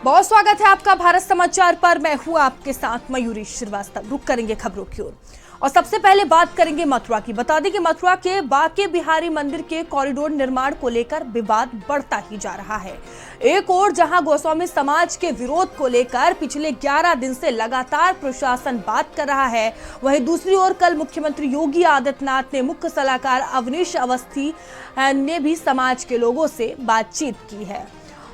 बहुत स्वागत है आपका भारत समाचार पर। मैं हूं आपके साथ मयूरी श्रीवास्तव। रुक करेंगे खबरों की ओर और सबसे पहले बात करेंगे मथुरा की। बता दें कि मथुरा के बांके बिहारी मंदिर के कॉरिडोर निर्माण को लेकर विवाद बढ़ता ही जा रहा है। एक ओर जहां गोस्वामी समाज के विरोध को लेकर पिछले 11 दिन से लगातार प्रशासन बात कर रहा है, वहीं दूसरी ओर कल मुख्यमंत्री योगी आदित्यनाथ ने मुख्य सलाहकार अवनीश अवस्थी ने भी समाज के लोगों से बातचीत की है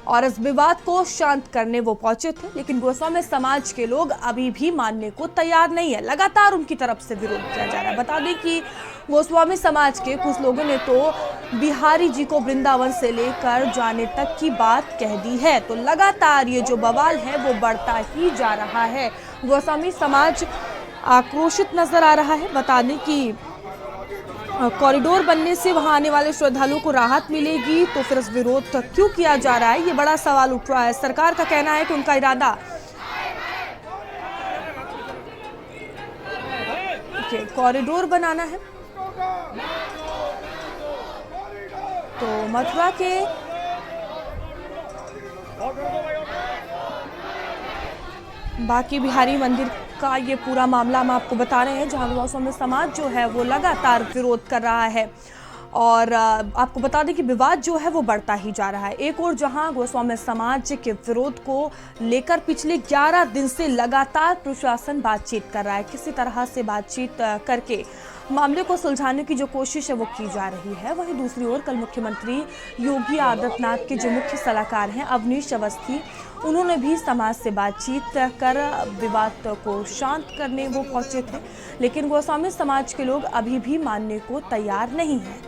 और इस विवाद को शांत करने वो पहुंचे थे, लेकिन गोस्वामी समाज के लोग अभी भी मानने को तैयार नहीं है। लगातार उनकी तरफ से विरोध किया जा रहा है। बता दें कि गोस्वामी समाज के कुछ लोगों ने तो बिहारी जी को वृंदावन से लेकर जाने तक की बात कह दी है। तो लगातार ये जो बवाल है वो बढ़ता ही जा रहा है। गोस्वामी समाज आक्रोशित नजर आ रहा है। बता दें कि कॉरिडोर बनने से वहां आने वाले श्रद्धालुओं को राहत मिलेगी, तो फिर इस विरोध क्यों किया जा रहा है, ये बड़ा सवाल उठ रहा है। सरकार का कहना है कि उनका इरादा कॉरिडोर बनाना है। तो मथुरा के बांके बिहारी मंदिर का ये पूरा मामला हम आपको बता रहे हैं, जहां गोस्वामी समाज जो है वो लगातार विरोध कर रहा है और आपको बता दें कि विवाद जो है वो बढ़ता ही जा रहा है। एक और जहां गोस्वामी समाज के विरोध को लेकर पिछले 11 दिन से लगातार प्रशासन बातचीत कर रहा है, किसी तरह से बातचीत करके मामले को सुलझाने की जो कोशिश है वो की जा रही है। वहीं दूसरी ओर कल मुख्यमंत्री योगी आदित्यनाथ के जो मुख्य सलाहकार हैं अवनीश अवस्थी, उन्होंने भी समाज से बातचीत कर विवाद को शांत करने वो पहुंचे थे, लेकिन गोस्वामी समाज के लोग अभी भी मानने को तैयार नहीं हैं।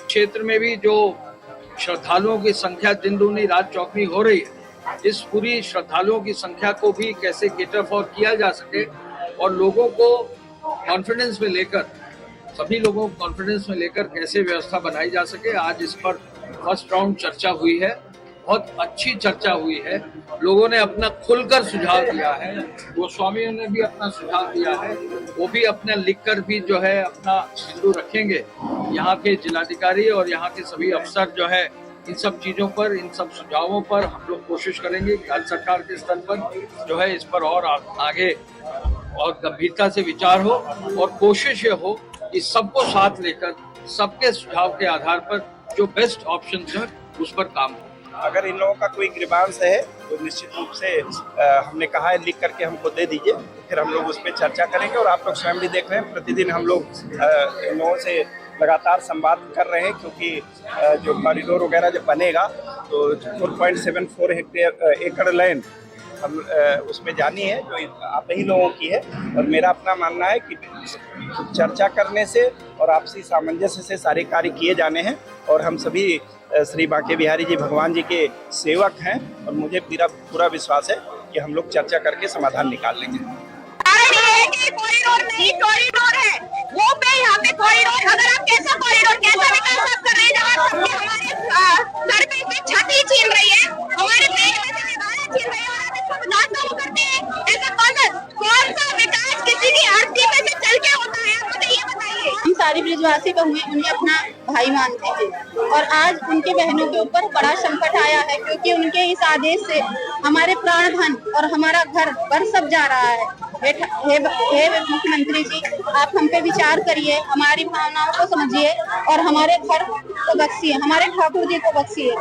क्षेत्र में भी जो श्रद्धालुओं की संख्या दिन दूनी रात चौगुनी हो रही है, इस पूरी श्रद्धालुओं की संख्या को भी कैसे केटर फॉर किया जा सके और लोगों को कॉन्फिडेंस में लेकर, सभी लोगों को कॉन्फिडेंस में लेकर कैसे व्यवस्था बनाई जा सके, आज इस पर फर्स्ट राउंड चर्चा हुई है। बहुत अच्छी चर्चा हुई है। लोगों ने अपना खुलकर सुझाव दिया है, गोस्वामियों ने भी अपना सुझाव दिया है, वो भी अपना लिखकर भी जो है अपना बिंदु रखेंगे। यहाँ के जिलाधिकारी और यहाँ के सभी अफसर जो है इन सब चीज़ों पर, इन सब सुझावों पर हम लोग कोशिश करेंगे कि राज्य सरकार के स्तर पर जो है इस पर और आगे और गंभीरता से विचार हो और कोशिश ये हो कि सबको साथ लेकर सबके सुझाव के आधार पर जो बेस्ट ऑप्शन है उस पर काम हो। अगर इन लोगों का कोई ग्रीवांस है तो निश्चित रूप से हमने कहा है लिख करके हमको दे दीजिए, फिर हम लोग उस पर चर्चा करेंगे। और आप लोग स्वयं भी देख रहे हैं, प्रतिदिन हम लोग इन लोगों से लगातार संवाद कर रहे हैं, क्योंकि जो कॉरिडोर वगैरह जब बनेगा तो 4.74 एकड़ लैंड हम उसमें जानी है जो आप ही लोगों की है। और मेरा अपना मानना है कि चर्चा करने से और आपसी सामंजस्य से सारे कार्य किए जाने हैं और हम सभी श्री बांके बिहारी जी भगवान जी के सेवक हैं और मुझे पूरा विश्वास है कि हम लोग चर्चा करके समाधान निकाल लेंगे। कॉरिडोर नहीं, कॉरिडोर है वो पे, यहाँ पे कॉरिडोर। अगर आप कैसा कॉरिडोर, कैसा विकास आप कर रहे हैं जहाँ हमारे सर पे छाती छीन रही है, हमारे पेट में से निवाला छीन रही है और आप इसको बदनाम करते हैं। ऐसा कौन सा विकास किसी की अर्थी में से चल के होता है, आप मुझे ये बताइए। हम सारी ब्रिजवासी बहुएं उन्हें अपना भाई मानते हैं और आज उनके बहनों के ऊपर बड़ा संकट आया है, क्योंकि उनके इस आदेश से हमारे प्राण धन और हमारा घर बरसक जा रहा है। हे मुख्यमंत्री जी, आप हम पे विचार करिए, हमारी भावनाओं को समझिए और हमारे घर को बख्शिए, हमारे ठाकुर जी को बख्शिए।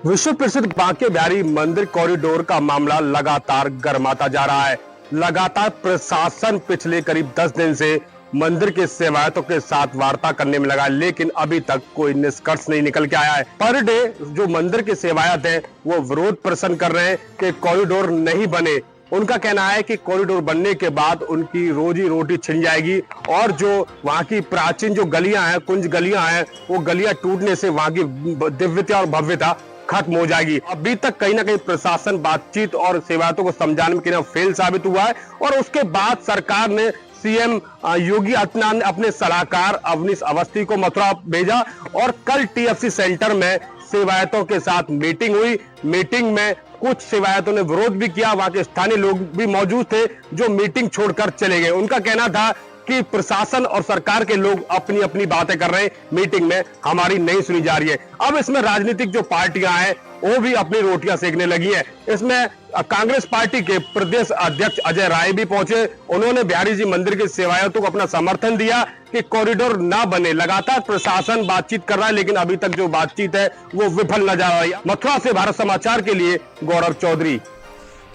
विश्व प्रसिद्ध बांके बिहारी मंदिर कॉरिडोर का मामला लगातार गर्माता जा रहा है। लगातार प्रशासन पिछले करीब 10 दिन से मंदिर के सेवायतों के साथ वार्ता करने में लगा, लेकिन अभी तक कोई निष्कर्ष नहीं निकल के आया है। पर डे जो मंदिर के सेवायत हैं वो विरोध प्रदर्शन कर रहे हैं कि कॉरिडोर नहीं बने। उनका कहना है कि कॉरिडोर बनने के बाद उनकी रोजी रोटी छिन जाएगी और जो वहां की प्राचीन जो गलियां हैं, कुंज गलियां हैं, वो गलियां टूटने से वहां की दिव्यता और भव्यता खत्म हो जाएगी। अभी तक कहीं ना कहीं प्रशासन बातचीत और सेवायतों को समझाने में कहीं फेल साबित हुआ है और उसके बाद सरकार ने सीएम योगी आदित्यनाथ ने अपने सलाहकार अवनीश अवस्थी को मथुरा भेजा और कल टीएफसी सेंटर में सेवायतों के साथ मीटिंग हुई। मीटिंग में कुछ सेवायतों ने विरोध भी किया, वहां के स्थानीय लोग भी मौजूद थे जो मीटिंग छोड़कर चले गए। उनका कहना था कि प्रशासन और सरकार के लोग अपनी अपनी बातें कर रहे हैं, मीटिंग में हमारी नहीं सुनी जा रही है। अब इसमें राजनीतिक जो पार्टियां हैं वो भी अपनी रोटियां सेकने लगी है। इसमें कांग्रेस पार्टी के प्रदेश अध्यक्ष अजय राय भी पहुंचे। उन्होंने बिहारी जी मंदिर के सेवायतों को अपना समर्थन दिया कि कॉरिडोर ना बने। लगातार प्रशासन बातचीत कर रहा है, लेकिन अभी तक जो बातचीत है वो विफल नजर आ रही है। मथुरा से भारत समाचार के लिए गौरव चौधरी।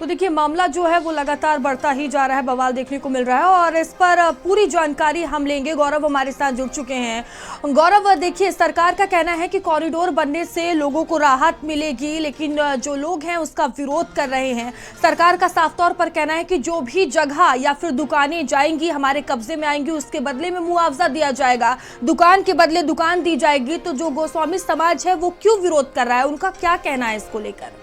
तो देखिए, मामला जो है वो लगातार बढ़ता ही जा रहा है, बवाल देखने को मिल रहा है और इस पर पूरी जानकारी हम लेंगे। गौरव हमारे साथ जुड़ चुके हैं। गौरव, देखिए, सरकार का कहना है कि कॉरिडोर बनने से लोगों को राहत मिलेगी, लेकिन जो लोग हैं उसका विरोध कर रहे हैं। सरकार का साफ तौर पर कहना है कि जो भी जगह या फिर दुकानें जाएंगी, हमारे कब्जे में आएंगी, उसके बदले में मुआवजा दिया जाएगा, दुकान के बदले दुकान दी जाएगी। तो जो गोस्वामी समाज है वो क्यों विरोध कर रहा है, उनका क्या कहना है इसको लेकर?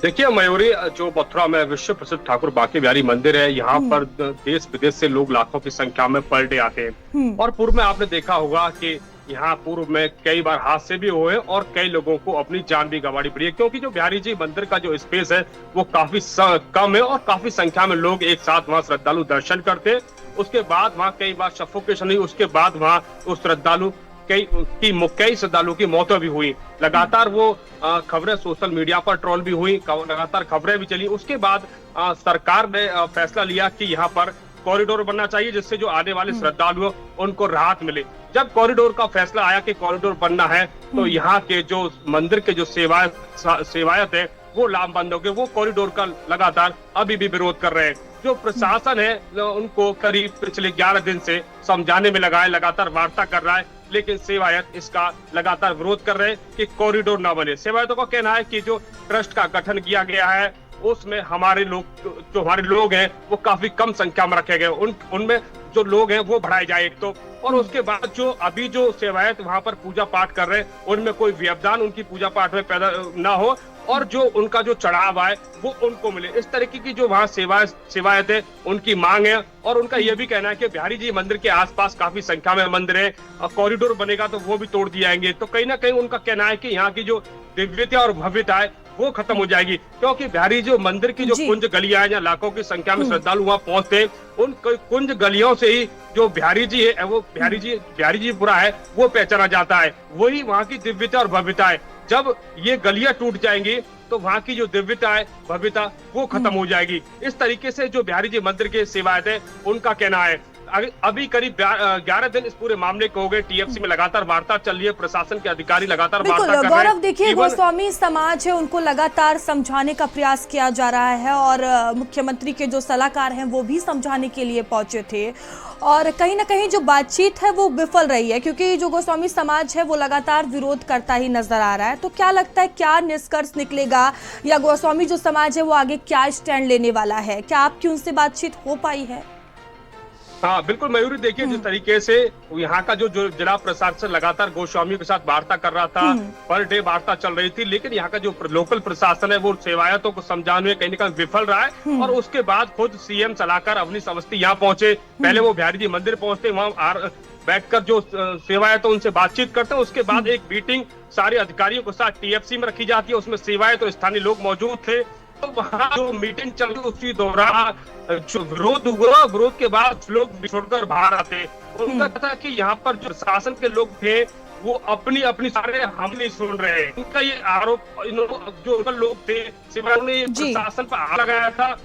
देखिए मयूरी, जो मथुरा में विश्व प्रसिद्ध ठाकुर बांके बिहारी मंदिर है, यहाँ पर देश विदेश से लोग लाखों की संख्या में पर डे आते हैं। और पूर्व में आपने देखा होगा कि यहाँ पूर्व में कई बार हादसे भी हुए और कई लोगों को अपनी जान भी गंवानी पड़ी है, क्योंकि जो बिहारी जी मंदिर का जो स्पेस है वो काफी कम है और काफी संख्या में लोग एक साथ वहाँ श्रद्धालु दर्शन करते हैं। उसके बाद वहाँ कई बार सफोकेशन हुई, उसके बाद वहाँ उस श्रद्धालु कई श्रद्धालुओं की मौतें भी हुई। लगातार वो खबरें सोशल मीडिया पर ट्रोल भी हुई, लगातार खबरें भी चली। उसके बाद सरकार ने फैसला लिया कि यहाँ पर कॉरिडोर बनना चाहिए, जिससे जो आने वाले श्रद्धालु उनको राहत मिले। जब कॉरिडोर का फैसला आया कि कॉरिडोर बनना है, तो यहाँ के जो मंदिर के जो सेवायत है वो लामबंद हो गए। वो कॉरिडोर का लगातार अभी भी विरोध कर रहे हैं। जो प्रशासन है उनको करीब पिछले 11 दिन से समझाने में लगा है, लगातार वार्ता कर रहा है, लेकिन सेवायत इसका लगातार विरोध कर रहे हैं कि कॉरिडोर ना बने। सेवायतों का कहना है कि जो ट्रस्ट का गठन किया गया है उसमें हमारे लोग हैं वो काफी कम संख्या में रखे गए, उनमें जो लोग हैं वो बढ़ाए जाए एक तो, और उसके बाद जो अभी जो सेवायत वहां पर पूजा पाठ कर रहे हैं उनमें कोई व्यवधान उनकी पूजा पाठ में पैदा ना हो और जो उनका जो चढ़ाव है वो उनको मिले। इस तरीके की जो वहाँ सेवायत है उनकी मांग है। और उनका यह भी कहना है कि बिहारी जी मंदिर के आसपास काफी संख्या में मंदिर है, कॉरिडोर बनेगा तो वो भी तोड़ दिए जाएंगे। तो कहीं ना कहीं उनका कहना है कि यहाँ की जो दिव्यता और भव्यता है वो खत्म हो जाएगी, क्योंकि बिहारी जो मंदिर की जो कुंज गलियां हैं, जहाँ लाखों की संख्या में श्रद्धालु वहाँ पहुंचते हैं, उन कुंज गलियों से ही जो बिहारी जी है वो बिहारी जी पूरा है वो पहचाना जाता है। वही वहाँ की दिव्यता और भव्यता है। जब ये गलियां टूट जाएंगी तो वहाँ की जो दिव्यता है भव्यता वो खत्म हो जाएगी। इस तरीके से जो बिहारी जी मंदिर के सेवायत है उनका कहना है। अभी करीब 11 दिन इस पूरे मामले को हो गए। टीएफसी में लगातार वार्ता चल रही है, प्रशासन के अधिकारी लगातार वार्ता कर रहे हैं। गौरव, देखिए, गोस्वामी समाज है उनको लगातार समझाने का प्रयास किया जा रहा है और मुख्यमंत्री के जो सलाहकार हैं वो भी समझाने के लिए पहुंचे थे और कहीं ना कहीं जो बातचीत है वो विफल रही है, क्योंकि जो गोस्वामी समाज है वो लगातार विरोध करता ही नजर आ रहा है। तो क्या लगता है, क्या निष्कर्ष निकलेगा या गोस्वामी जो समाज है वो आगे क्या स्टैंड लेने वाला है? क्या आपकी उनसे बातचीत हो पाई है? हाँ बिल्कुल मयूरी, देखिए जिस तरीके से यहाँ का जो जिला प्रशासन लगातार गोस्वामी के साथ वार्ता कर रहा था, पर डे वार्ता चल रही थी, लेकिन यहाँ का जो लोकल प्रशासन है वो सेवायतों को समझाने में कहीं ना कहीं विफल रहा है। और उसके बाद खुद सीएम सलाहकार अवनीश अवस्थी यहाँ पहुंचे। पहले वो बिहारी जी मंदिर पहुंचते, वहाँ बैठकर जो सेवायत उनसे बातचीत करते हैं। उसके बाद एक मीटिंग सारे अधिकारियों के साथ टीएफसी में रखी जाती है, उसमें सेवायत और स्थानीय लोग मौजूद थे। तो वहाँ जो मीटिंग चल रही उसी दौरान जो विरोध हुआ, विरोध के बाद लोग छोड़कर बाहर आते। उनका था कि यहाँ पर जो शासन के लोग थे वो अपनी सारे हम नहीं सुन रहे हैं। उनका ये आरोप, जो लोग थे सिवाय ने प्रशासन पर आरोप लगाया था।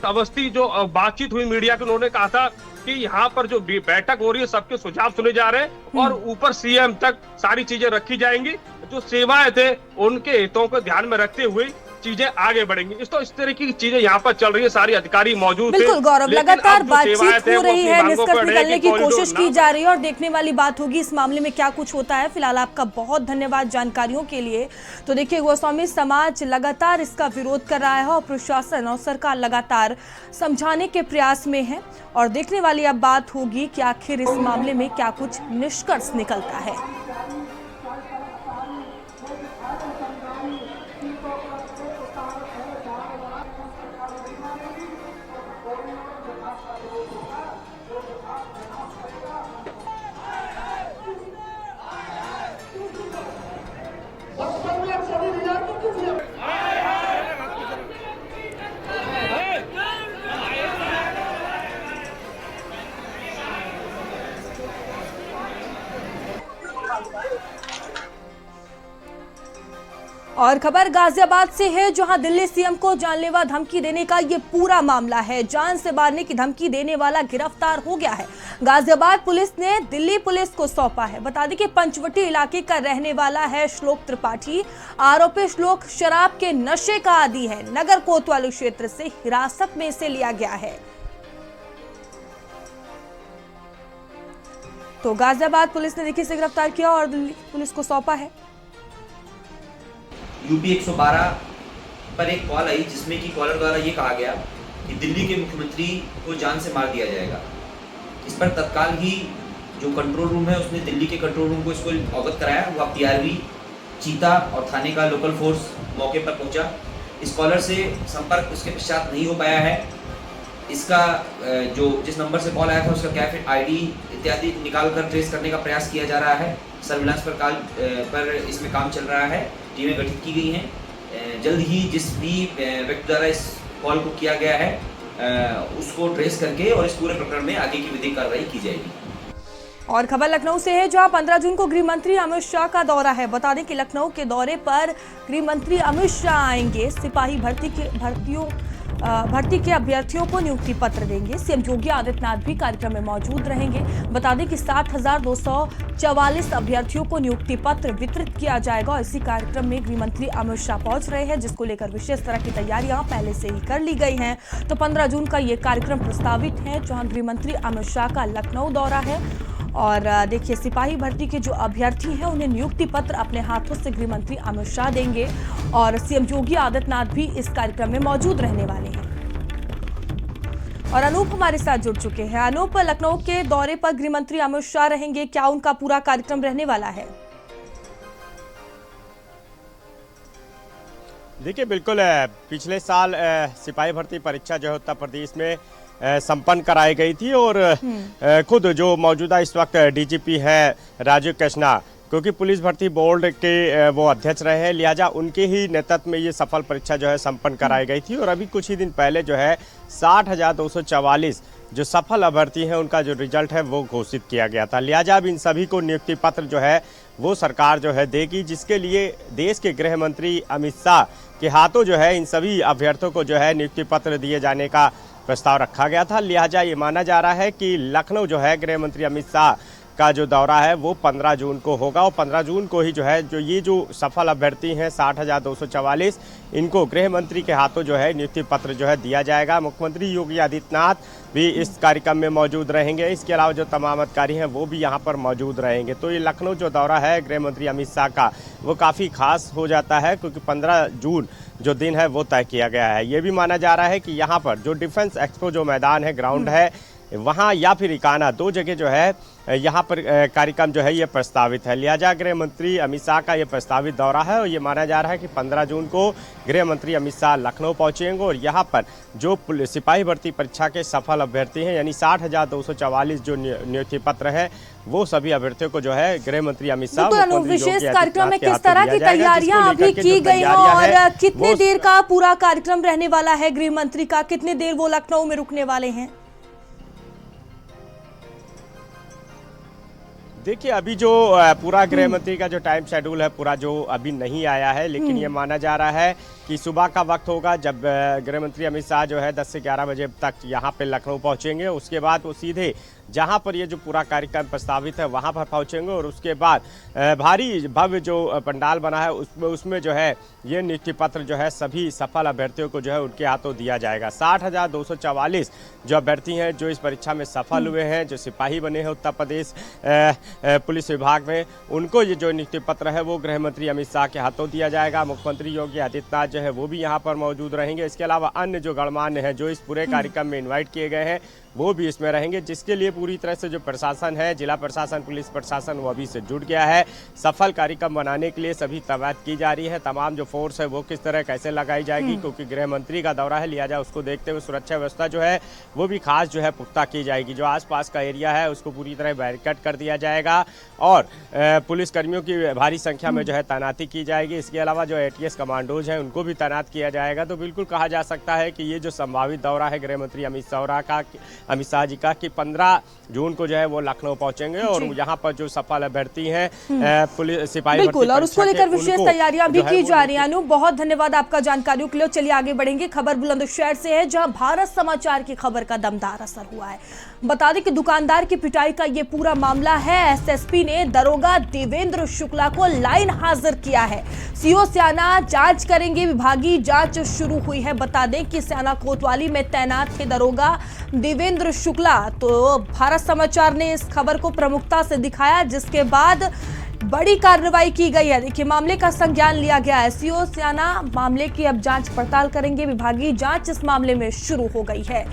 अवस्थी जो बातचीत हुई मीडिया की, उन्होंने कहा था कि यहाँ पर जो बैठक हो रही है सबके सुझाव सुने जा रहे हैं और ऊपर सीएम तक सारी चीजें रखी जाएंगी। जो सेवाएं थे उनके हितों को ध्यान में रखते हुए चीजें आगे बढ़ेंगी। इस तरह की चीजें यहाँ पर चल रही है, सारी अधिकारी मौजूद बिल्कुल गौरव, लगातार बातचीत हो रही है, निष्कर्ष निकालने की कोशिश की जा रही है और देखने वाली बात होगी इस मामले में क्या कुछ होता है। फिलहाल आपका बहुत धन्यवाद जानकारियों के लिए। तो देखिए, गोस्वामी समाज लगातार इसका विरोध कर रहा है और प्रशासन और सरकार लगातार समझाने के प्रयास में है और देखने वाली अब बात होगी कि आखिर इस मामले में क्या कुछ निष्कर्ष निकलता है। और खबर गाजियाबाद से है, जहां दिल्ली सीएम को जानलेवा धमकी देने का ये पूरा मामला है। जान से मारने की धमकी देने वाला गिरफ्तार हो गया है। गाजियाबाद पुलिस ने दिल्ली पुलिस को सौंपा है। बता दें कि पंचवटी इलाके का रहने वाला है श्लोक त्रिपाठी। आरोपी श्लोक शराब के नशे का आदी है। नगर कोतवाली क्षेत्र से हिरासत में इसे लिया गया है। तो गाजियाबाद पुलिस ने देखिए इसे गिरफ्तार किया और दिल्ली पुलिस को सौंपा है। यूपी 112 पर एक कॉल आई जिसमें कि कॉलर द्वारा ये कहा गया कि दिल्ली के मुख्यमंत्री को जान से मार दिया जाएगा। इस पर तत्काल ही जो कंट्रोल रूम है उसने दिल्ली के कंट्रोल रूम को इसको अवगत कराया। हुआ पीआरवी, चीता और थाने का लोकल फोर्स मौके पर पहुंचा। इस कॉलर से संपर्क उसके पश्चात नहीं हो पाया है। इसका जो जिस नंबर से कॉल आया था उसका कैफ आईडी इत्यादि निकाल कर ट्रेस करने का प्रयास किया जा रहा है। सर्विलांस पर इसमें काम चल रहा है। टीमें गठित की गई हैं। जल्द ही जिस भी व्यक्ति द्वारा इस कॉल को किया गया है उसको ट्रेस करके और इस पूरे प्रकरण में आगे की विधिक कार्रवाई की जाएगी। और खबर लखनऊ से है, जहां 15 जून को गृह मंत्री अमित शाह का दौरा है। बता दें कि लखनऊ के दौरे पर गृह मंत्री अमित शाह आएंगे। सिपाही भर्ती के अभ्यर्थियों को नियुक्ति पत्र देंगे। सीएम योगी आदित्यनाथ भी कार्यक्रम में मौजूद रहेंगे। बता दें कि 60,244 अभ्यर्थियों को नियुक्ति पत्र वितरित किया जाएगा और इसी कार्यक्रम में गृह मंत्री अमित शाह पहुंच रहे हैं, जिसको लेकर विशेष तरह की तैयारियां पहले से ही कर ली गई हैं। तो 15 जून का ये कार्यक्रम प्रस्तावित है, जहां गृह मंत्री अमित शाह का लखनऊ दौरा है। और देखिए, सिपाही भर्ती के जो अभ्यर्थी हैं उन्हें नियुक्ति पत्र अपने हाथों से गृह मंत्री अमित शाह देंगे और सीएम योगी आदित्यनाथ भी इस कार्यक्रम में मौजूद रहने वाले हैं। और अनूप हमारे साथ जुड़ चुके हैं। अनूप, लखनऊ के दौरे पर गृह मंत्री अमित शाह रहेंगे, क्या उनका पूरा कार्यक्रम रहने वाला है? देखिए, बिल्कुल पिछले साल सिपाही भर्ती परीक्षा जो है उत्तर प्रदेश में संपन्न कराई गई थी और खुद जो मौजूदा इस वक्त डीजीपी है राजीव कृष्णा, क्योंकि पुलिस भर्ती बोर्ड के वो अध्यक्ष रहे हैं, लिहाजा उनके ही नेतृत्व में ये सफल परीक्षा जो है संपन्न कराई गई थी। और अभी कुछ ही दिन पहले जो है 60,244 जो सफल अभ्यर्थी हैं उनका जो रिजल्ट है वो घोषित किया गया था। लिहाजा अब इन सभी को नियुक्ति पत्र जो है वो सरकार जो है देगी, जिसके लिए देश के गृह मंत्री अमित शाह के हाथों जो है इन सभी अभ्यर्थियों को जो है नियुक्ति पत्र दिए जाने का प्रस्ताव रखा गया था। लिहाजा ये माना जा रहा है कि लखनऊ जो है गृह मंत्री अमित शाह का जो दौरा है वो 15 जून को होगा और 15 जून को ही जो है ये जो सफल अभ्यर्थी हैं 60,244 इनको गृह मंत्री के हाथों जो है नियुक्ति पत्र जो है दिया जाएगा। मुख्यमंत्री योगी आदित्यनाथ भी इस कार्यक्रम में मौजूद रहेंगे। इसके अलावा जो तमाम अधिकारी हैं वो भी यहाँ पर मौजूद रहेंगे। तो ये लखनऊ जो दौरा है गृह मंत्री अमित शाह का वो काफ़ी खास हो जाता है, क्योंकि 15 जून जो दिन है वो तय किया गया है। ये भी माना जा रहा है कि यहाँ पर जो डिफेंस एक्सपो जो मैदान है, ग्राउंड है, वहाँ या फिर इकाना, दो जगह जो है यहाँ पर कार्यक्रम जो है ये प्रस्तावित है। लिहाजा गृह मंत्री अमित शाह का ये प्रस्तावित दौरा है और ये माना जा रहा है कि 15 जून को गृह मंत्री अमित शाह लखनऊ पहुँचेंगे और यहाँ पर जो सिपाही भर्ती परीक्षा के सफल अभ्यर्थी हैं यानी 60,244 जो नियुक्ति पत्र है वो सभी अभ्यर्थियों को जो है गृह मंत्री अमित शाह विशेष कार्यक्रम में किस तरह की तैयारियां अभी की गई हैं और कितने देर का पूरा कार्यक्रम रहने वाला है गृह मंत्री का? कितने देर वो लखनऊ में रुकने वाले हैं? देखिए, अभी जो पूरा गृह मंत्री का जो टाइम शेड्यूल है पूरा जो अभी नहीं आया है, लेकिन ये माना जा रहा है कि सुबह का वक्त होगा जब गृह मंत्री अमित शाह जो है 10 से 11 बजे तक यहाँ पे लखनऊ पहुँचेंगे। उसके बाद वो सीधे जहाँ पर ये जो पूरा कार्यक्रम प्रस्तावित है वहाँ पर पहुँचेंगे और उसके बाद भारी भव्य जो पंडाल बना है उसमें जो है ये नियुक्ति पत्र जो है सभी सफल अभ्यर्थियों को जो है उनके हाथों दिया जाएगा। 60,244 जो अभ्यर्थी हैं जो इस परीक्षा में सफल हुए हैं, जो सिपाही बने हैं उत्तर प्रदेश पुलिस विभाग में, उनको ये जो नियुक्ति पत्र है वो गृह मंत्री अमित शाह के हाथों दिया जाएगा। मुख्यमंत्री योगी आदित्यनाथ जो है वो भी यहाँ पर मौजूद रहेंगे। इसके अलावा अन्य जो गणमान्य हैं जो इस पूरे कार्यक्रम में इन्वाइट किए गए हैं वो भी इसमें रहेंगे, जिसके लिए पूरी तरह से जो प्रशासन है, जिला प्रशासन, पुलिस प्रशासन, वो अभी से जुट गया है। सफल कार्यक्रम बनाने के लिए सभी तैयारी की जा रही है। तमाम जो फोर्स है वो किस तरह कैसे लगाई जाएगी, क्योंकि गृह मंत्री का दौरा है, लिहाजा उसको देखते हुए सुरक्षा व्यवस्था जो है वो भी खास जो है पुख्ता की जाएगी। जो आसपास का एरिया है उसको पूरी तरह बैरिकेड कर दिया जाएगा और पुलिस कर्मियों की भारी संख्या में जो है तैनाती की जाएगी। इसके अलावा जो ATS कमांडोज हैं उनको भी तैनात किया जाएगा। तो बिल्कुल कहा जा सकता है कि ये जो संभावित दौरा है गृह मंत्री अमित शाह का अमित शाह जी का कि 15 जून को जो है वो लखनऊ पहुंचेंगे और यहाँ पर जो सफल अभ्यर्थी हैं पुलिस सिपाही बिल्कुल, और उसको लेकर विशेष तैयारियां भी की जा रही हैं। अनु, बहुत धन्यवाद आपका जानकारियों के लिए। चलिए आगे बढ़ेंगे। खबर बुलंदशहर से है, जहां भारत समाचार की खबर का दमदार असर हुआ है। बता दें कि दुकानदार की पिटाई का ये पूरा मामला है। एसएसपी ने दरोगा देवेंद्र शुक्ला को लाइन हाजिर किया है। सीओ स्याना जांच करेंगे, विभागीय जांच शुरू हुई है। बता दें कि स्याना कोतवाली में तैनात थे दरोगा देवेंद्र शुक्ला। तो भारत समाचार ने इस खबर को प्रमुखता से दिखाया, जिसके बाद बड़ी कार्रवाई की गई है। देखिए, मामले का संज्ञान लिया गया है। सीओ स्याना मामले की अब जांच पड़ताल करेंगे। विभागीय जांच इस मामले में शुरू हो गई है।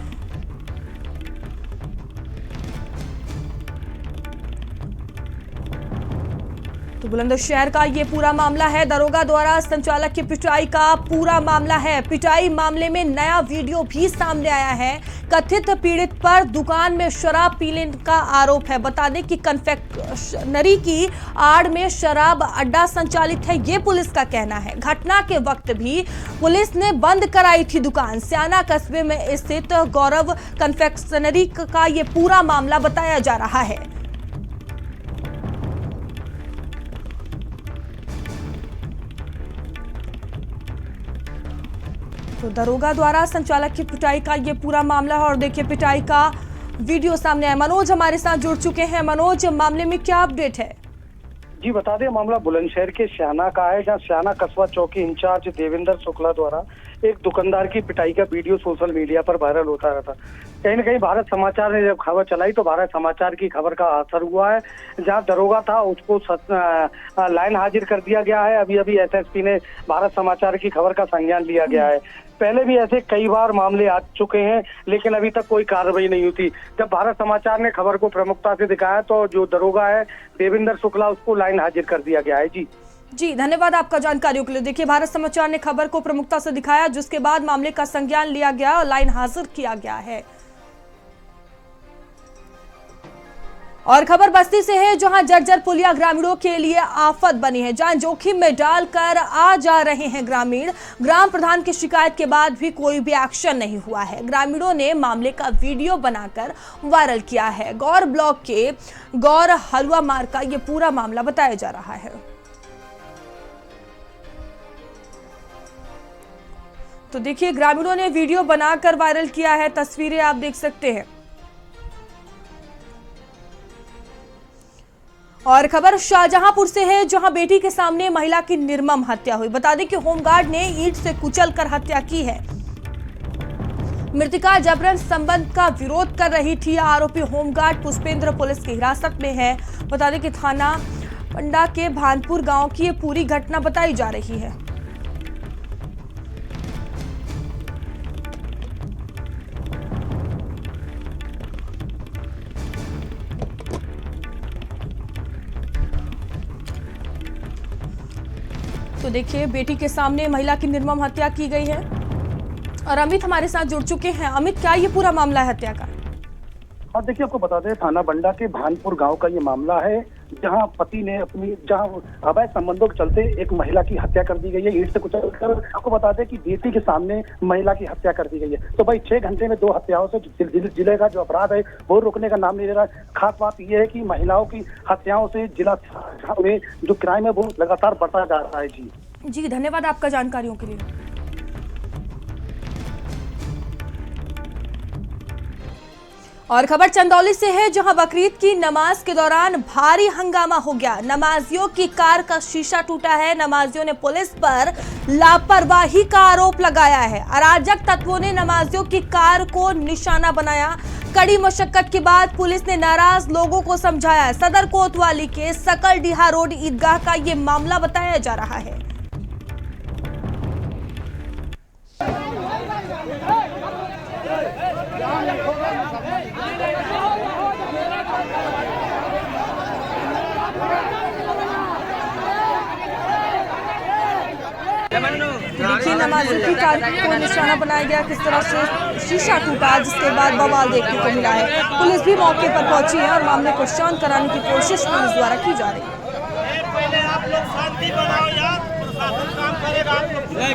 तो बुलंदशहर का ये पूरा मामला है। दरोगा द्वारा संचालक की पिटाई का पूरा मामला है। पिटाई मामले में नया वीडियो भी सामने आया है। कथित पीड़ित पर दुकान में शराब पीने का आरोप है। बता दें कि कन्फेक्शनरी की आड़ में शराब अड्डा संचालित है, ये पुलिस का कहना है। घटना के वक्त भी पुलिस ने बंद कराई थी दुकान। स्याना कस्बे में स्थित गौरव कन्फेक्शनरी का ये पूरा मामला बताया जा रहा है। तो दरोगा द्वारा संचालक की पिटाई का ये पूरा मामला है और देखिए पिटाई का वीडियो सामने आया। मनोज हमारे साथ जुड़ चुके हैं। मनोज, मामले में क्या अपडेट है? जी बता दें, मामला बुलंदशहर के स्याना का है, जहां स्याना कस्बा चौकी इंचार्ज देवेंद्र शुक्ला द्वारा एक दुकानदार की पिटाई का वीडियो सोशल मीडिया पर वायरल होता रहा था। कहीं न कहीं भारत समाचार ने जब खबर चलाई तो भारत समाचार की खबर का असर हुआ है। जहां दरोगा था उसको लाइन हाजिर कर दिया गया है। अभी अभी एसएसपी ने भारत समाचार की खबर का संज्ञान लिया गया है। पहले भी ऐसे कई बार मामले आ चुके हैं, लेकिन अभी तक कोई कार्रवाई नहीं हुई। जब भारत समाचार ने खबर को प्रमुखता से दिखाया तो जो दरोगा है देवेंद्र शुक्ला, उसको लाइन हाजिर कर दिया गया है। जी धन्यवाद आपका जानकारियों के लिए। देखिए, भारत समाचार ने खबर को प्रमुखता से दिखाया, जिसके बाद मामले का संज्ञान लिया गया और लाइन हाजिर किया गया है। और खबर बस्ती से है, जहां जर्जर पुलिया ग्रामीणों के लिए आफत बनी है। जान जोखिम में डालकर आ जा रहे हैं ग्रामीण। ग्राम प्रधान की शिकायत के बाद भी कोई भी एक्शन नहीं हुआ है। ग्रामीणों ने मामले का वीडियो बनाकर वायरल किया है। गौर ब्लॉक के गौर हलवा मार्ग का ये पूरा मामला बताया जा रहा है। तो देखिए, ग्रामीणों ने वीडियो बनाकर वायरल किया है। तस्वीरें आप देख सकते हैं। और खबर शाहजहांपुर से है, जहां बेटी के सामने महिला की निर्मम हत्या हुई। बता दें कि होमगार्ड ने ईंट से कुचलकर हत्या की है। मृतका जबरन संबंध का विरोध कर रही थी। आरोपी होमगार्ड पुष्पेंद्र पुलिस की हिरासत में है। बता दें कि थाना पंडा के भानपुर गांव की ये पूरी घटना बताई जा रही है। तो देखिए, बेटी के सामने महिला की निर्मम हत्या की गई है। और अमित हमारे साथ जुड़ चुके हैं। अमित, क्या ये पूरा मामला है हत्या का? हाँ देखिए, आपको बता दें, थाना बंडा के भानपुर गांव का ये मामला है, जहां पति ने जहां अवैध संबंधों के चलते एक महिला की हत्या कर दी गई है ईंट से कुचलकर। आपको बता दें कि बेटी के सामने महिला की हत्या कर दी गई है। तो भाई 6 घंटे में 2 हत्याओं से जिले का जो अपराध है वो रुकने का नाम नहीं ले रहा। खास बात यह है कि महिलाओं की हत्याओं से जिला में जो क्राइम है वो लगातार बढ़ता जा रहा है। जी धन्यवाद आपका जानकारियों के लिए। और खबर चंदौली से है, जहां बकरीद की नमाज के दौरान भारी हंगामा हो गया। नमाजियों की कार का शीशा टूटा है। नमाजियों ने पुलिस पर लापरवाही का आरोप लगाया है। अराजक तत्वों ने नमाजियों की कार को निशाना बनाया। कड़ी मशक्कत के बाद पुलिस ने नाराज लोगों को समझाया। सदर कोतवाली के सकलडीहा रोड ईदगाह का ये मामला बताया जा रहा है। देखिए, नमाजियों की कार को निशाना बनाया गया, किस तरह से शीशा टूटा, जिसके बाद बवाल देखने को मिला है। पुलिस भी मौके पर पहुंची है और मामले को शांत कराने की कोशिश पुलिस द्वारा की जा रही है।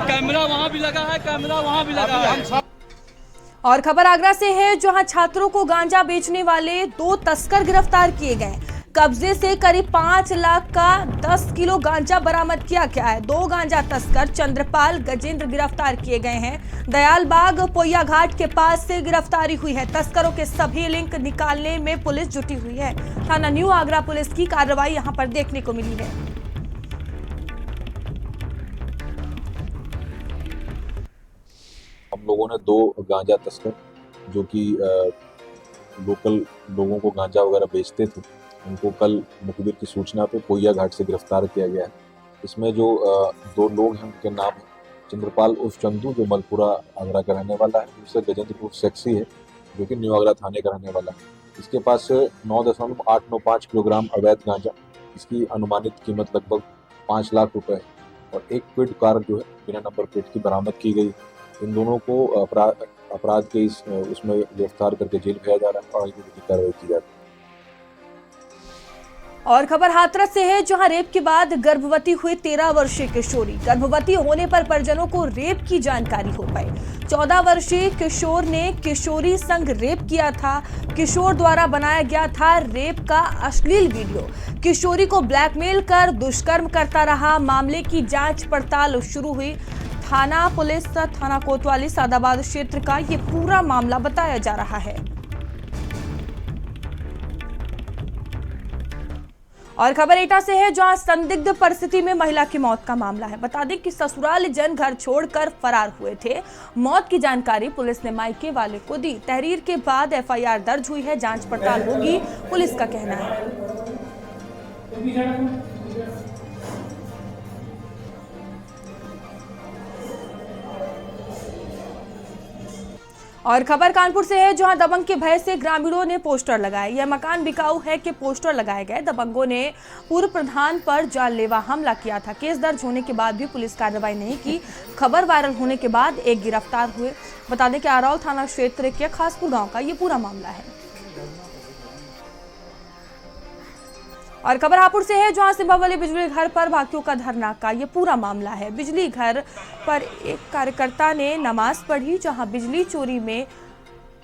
कैमरा वहाँ भी लगा है, कैमरा वहाँ भी लगा है। और खबर आगरा से है, जहां छात्रों को गांजा बेचने वाले 2 तस्कर गिरफ्तार किए गए। कब्जे से करीब 5 लाख का 10 किलो गांजा बरामद किया गया है। 2 गांजा तस्कर चंद्रपाल गजेंद्र गिरफ्तार किए गए हैं। दयालबाग पोया घाट के पास से गिरफ्तारी हुई है। तस्करों के सभी लिंक निकालने में पुलिस जुटी हुई है। थाना न्यू आगरा पुलिस की कार्रवाई यहां पर देखने को मिली है। हम लोगों ने 2 गांजा तस्कर जो कि लोकल लोगों को गांजा वगैरह बेचते थे, उनको कल मुखबिर की सूचना पे पोया घाट से गिरफ्तार किया गया है। इसमें जो 2 लोग हैं उनके नाम है चंद्रपाल उर्फ चंदू जो मलपुरा आगरा का रहने वाला है, दूसरा गजेंद्र उर्फ सेक्सी है जो कि न्यू आगरा थाने का रहने वाला है। इसके पास से 9.895 किलोग्राम अवैध गांजा, इसकी अनुमानित कीमत लगभग 5 लाख रुपए है और 1 क्विड कार जो है बिना नंबर प्लेट की बरामद की गई। इन दोनों को अपराध के उसमें गिरफ्तार करके जेल भेजा जा रहा है और आगे की कार्रवाई की जा रही है। और खबर हाथरस से है, जहां रेप के बाद गर्भवती हुई 13 वर्षीय किशोरी। गर्भवती होने पर परिजनों को रेप की जानकारी हो पाई। 14 वर्षीय किशोर ने किशोरी संग रेप किया था। किशोर द्वारा बनाया गया था रेप का अश्लील वीडियो। किशोरी को ब्लैकमेल कर दुष्कर्म करता रहा। मामले की जांच पड़ताल शुरू हुई। थाना पुलिस थाना कोतवाली सादाबाद क्षेत्र का ये पूरा मामला बताया जा रहा है। और खबर एटा से है, जहां संदिग्ध परिस्थिति में महिला की मौत का मामला है। बता दें कि ससुराल जन घर छोड़कर फरार हुए थे। मौत की जानकारी पुलिस ने मायके वाले को दी। तहरीर के बाद एफआईआर दर्ज हुई है। जांच पड़ताल होगी, पुलिस का कहना है। और खबर कानपुर से है, जहां दबंग के भय से ग्रामीणों ने पोस्टर लगाए। यह मकान बिकाऊ है के पोस्टर लगाए गए। दबंगों ने पूर्व प्रधान पर जानलेवा हमला किया था। केस दर्ज होने के बाद भी पुलिस कार्रवाई नहीं की। खबर वायरल होने के बाद एक गिरफ्तार हुए। बता दें कि आरौल थाना क्षेत्र के खासपुर गांव का ये पूरा मामला है। और खबर हापुड़ से है, जहां सिंबावली बिजली घर पर भाकियों का धरना का ये पूरा मामला है। बिजली घर पर एक कार्यकर्ता ने नमाज पढ़ी, जहां बिजली चोरी में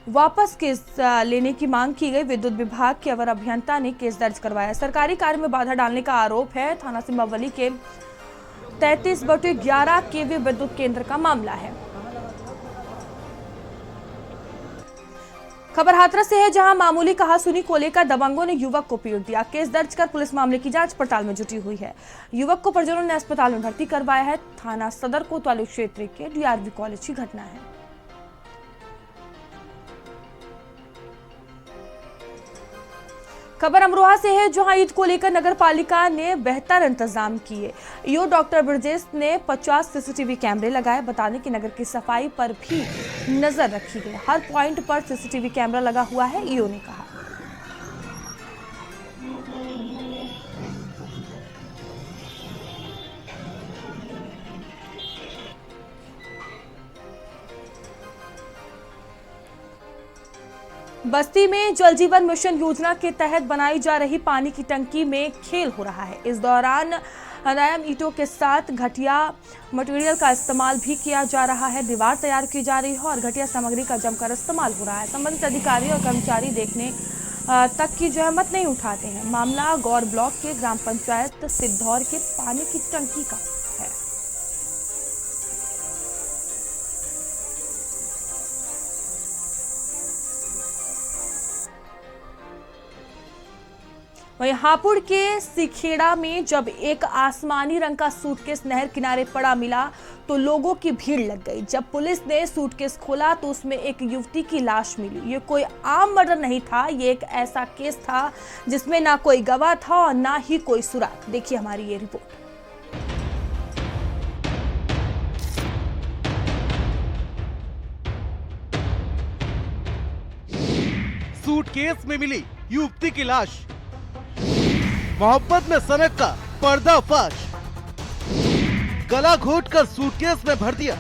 वापस केस लेने की मांग की गई। विद्युत विभाग के अवर अभियंता ने केस दर्ज करवाया। सरकारी कार्य में बाधा डालने का आरोप है। थाना सिंबावली के 33/11 केवी विद्युत केंद्र का मामला है। खबर हाथरस से है, जहां मामूली कहासुनी को लेकर दबंगों ने युवक को पीट दिया। केस दर्ज कर पुलिस मामले की जांच पड़ताल में जुटी हुई है। युवक को परिजनों ने अस्पताल में भर्ती करवाया है। थाना सदर कोतवाली क्षेत्र के डीआरवी कॉलेज की घटना है। खबर अमरोहा से है, जहां ईद को लेकर नगर पालिका ने बेहतर इंतजाम किए। ईओ डॉक्टर ब्रजेश ने 50 सीसीटीवी कैमरे लगाए। बता दें कि नगर की सफाई पर भी नजर रखी गई। हर पॉइंट पर सीसीटीवी कैमरा लगा हुआ है, ईओ ने कहा। बस्ती में जल जीवन मिशन योजना के तहत बनाई जा रही पानी की टंकी में खेल हो रहा है। इस दौरान नरम ईंटों के साथ घटिया मटेरियल का इस्तेमाल भी किया जा रहा है। दीवार तैयार की जा रही है और घटिया सामग्री का जमकर इस्तेमाल हो रहा है। संबंधित अधिकारी और कर्मचारी देखने तक की जहमत नहीं उठाते हैं। मामला गौर ब्लॉक के ग्राम पंचायत सिद्धौर के पानी की टंकी का है। वहीं हापुड़ के सिखेड़ा में जब एक आसमानी रंग का सूटकेस नहर किनारे पड़ा मिला तो लोगों की भीड़ लग गई। जब पुलिस ने सूटकेस खोला तो उसमें एक युवती की लाश मिली। ये कोई आम मर्डर नहीं था, ये एक ऐसा केस था जिसमें ना कोई गवाह था और ना ही कोई सुराग। देखिए हमारी ये रिपोर्ट। सूटकेस में मिली युवती की लाश, मोहब्बत में सनक का पर्दाफाश, गला घोटकर सूटकेस में भर दिया,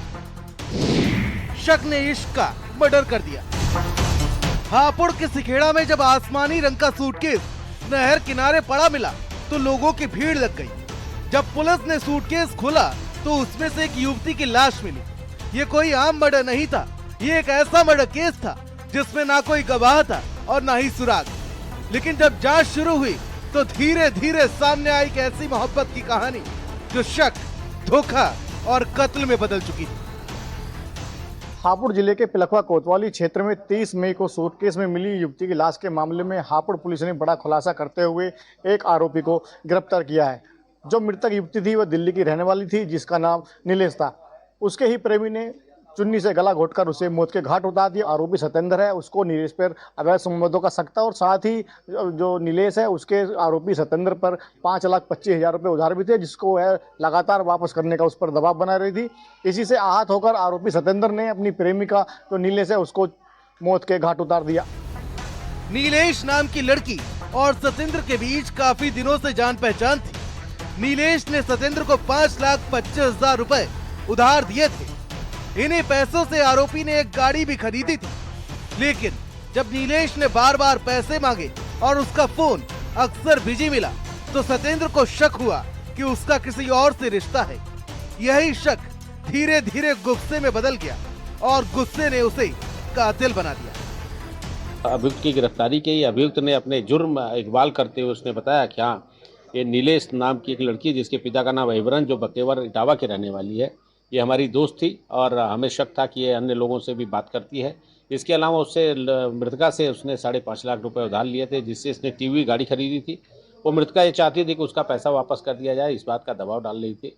शक ने इश्क का मर्डर कर दिया। हापुड़ के सिखेड़ा में जब आसमानी रंग का सूटकेस नहर किनारे पड़ा मिला तो लोगों की भीड़ लग गई। जब पुलिस ने सूटकेस खोला तो उसमें से एक युवती की लाश मिली। ये कोई आम मर्डर नहीं था, ये एक ऐसा मर्डर केस था जिसमें ना कोई गवाह था और ना ही सुराग। लेकिन जब जांच शुरू हुई तो धीरे धीरे सामने आई एक ऐसी मोहब्बत की कहानी जो शक, धोखा और कत्ल में बदल चुकी थी। हापुड़ जिले के पिलखवा कोतवाली क्षेत्र में 30 मई को सूटकेस में मिली युवती की लाश के मामले में हापुड़ पुलिस ने बड़ा खुलासा करते हुए एक आरोपी को गिरफ्तार किया है। जो मृतक युवती थी वह दिल्ली की रहने वाली थी, जिसका नाम नीलेश था। उसके ही प्रेमी ने चुन्नी से गला घोटकर उसे मौत के घाट उतार दिया। आरोपी सत्येंद्र है, उसको नीलेश पर अवैध संबंधों का शक था और साथ ही जो नीलेश है उसके आरोपी सत्येंद्र पर 5,25,000 रुपये उधार भी थे, जिसको वह लगातार वापस करने का उस पर दबाव बना रही थी। इसी से आहत होकर आरोपी सत्येंद्र ने अपनी प्रेमिका जो नीलेश है उसको मौत के घाट उतार दिया। नीलेश नाम की लड़की और सत्येंद्र के बीच काफी दिनों से जान पहचान थी। नीलेश ने सत्येंद्र को 5,25,000 रुपए उधार दिए थे। इन्हीं पैसों से आरोपी ने एक गाड़ी भी खरीदी थी। लेकिन जब नीलेश ने बार बार पैसे मांगे और उसका फोन अक्सर बिजी मिला तो सत्येंद्र को शक हुआ कि उसका किसी और से रिश्ता है। यही शक धीरे धीरे गुस्से में बदल गया और गुस्से ने उसे कातिल बना दिया। अभियुक्त की गिरफ्तारी की। अभियुक्त ने अपने जुर्म इकबाल करते हुए उसने बताया कि हाँ, ये नीलेश नाम की एक लड़की जिसके पिता का नाम अहिबरन, जो बकेवर इटावा की रहने वाली है, ये हमारी दोस्त थी और हमें शक था कि ये अन्य लोगों से भी बात करती है। इसके अलावा उससे मृतका से उसने 5.5 लाख रुपए उधार लिए थे, जिससे इसने टीवी गाड़ी खरीदी थी। वो मृतका ये चाहती थी कि उसका पैसा वापस कर दिया जाए, इस बात का दबाव डाल रही थी।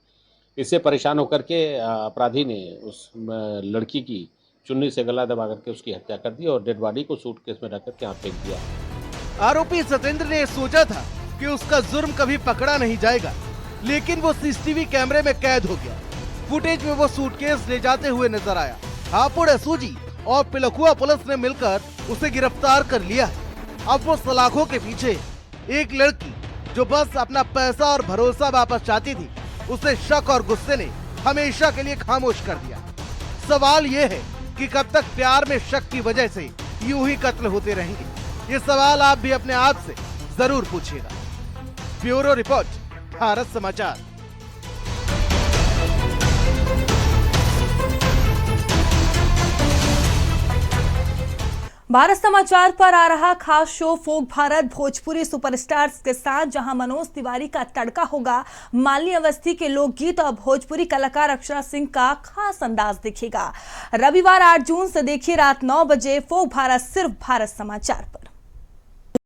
इससे परेशान होकर के अपराधी ने उस लड़की की चुन्नी से गला दबा करके उसकी हत्या कर दी और डेड बॉडी को सूटकेस में रख करके यहाँ फेंक दिया। आरोपी सत्येंद्र ने सोचा था कि उसका जुर्म कभी पकड़ा नहीं जाएगा, लेकिन वो सीसीटीवी कैमरे में कैद हो गया। फुटेज में वो सूटकेस ले जाते हुए नजर आया। हापुड़ एसओजी और पिलखुआ पुलिस ने मिलकर उसे गिरफ्तार कर लिया है। अब वो सलाखों के पीछे एक लड़की जो बस अपना पैसा और भरोसा वापस चाहती थी, उसे शक और गुस्से ने हमेशा के लिए खामोश कर दिया। सवाल ये है कि कब तक प्यार में शक की वजह से यूं ही कत्ल होते रहेंगे? ये सवाल आप भी अपने आप से जरूर पूछिएगा। ब्यूरो रिपोर्ट, भारत समाचार। भारत समाचार पर आ रहा खास शो फोक भारत भोजपुरी सुपरस्टार्स के साथ, जहां मनोज तिवारी का तड़का होगा, मालिनी अवस्थी के लोकगीत और भोजपुरी कलाकार अक्षरा सिंह का खास अंदाज दिखेगा। रविवार 8 जून से देखिए रात 9 बजे फोक भारत, सिर्फ भारत समाचार पर।